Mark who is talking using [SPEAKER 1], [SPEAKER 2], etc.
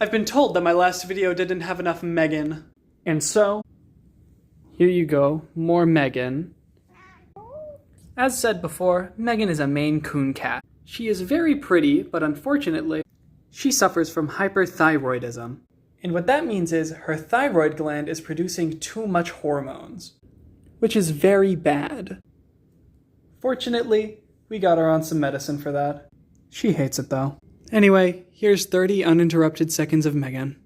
[SPEAKER 1] I've been told that my last video didn't have enough Megan. And so, here you go, more Megan. As said before, Megan is a Maine Coon cat. She is very pretty, but unfortunately, she suffers from hyperthyroidism. And what that means is her thyroid gland is producing too much hormones, which is very bad. Fortunately, we got her on some medicine for that. She hates it though. Anyway, here's 30 uninterrupted seconds of Megan.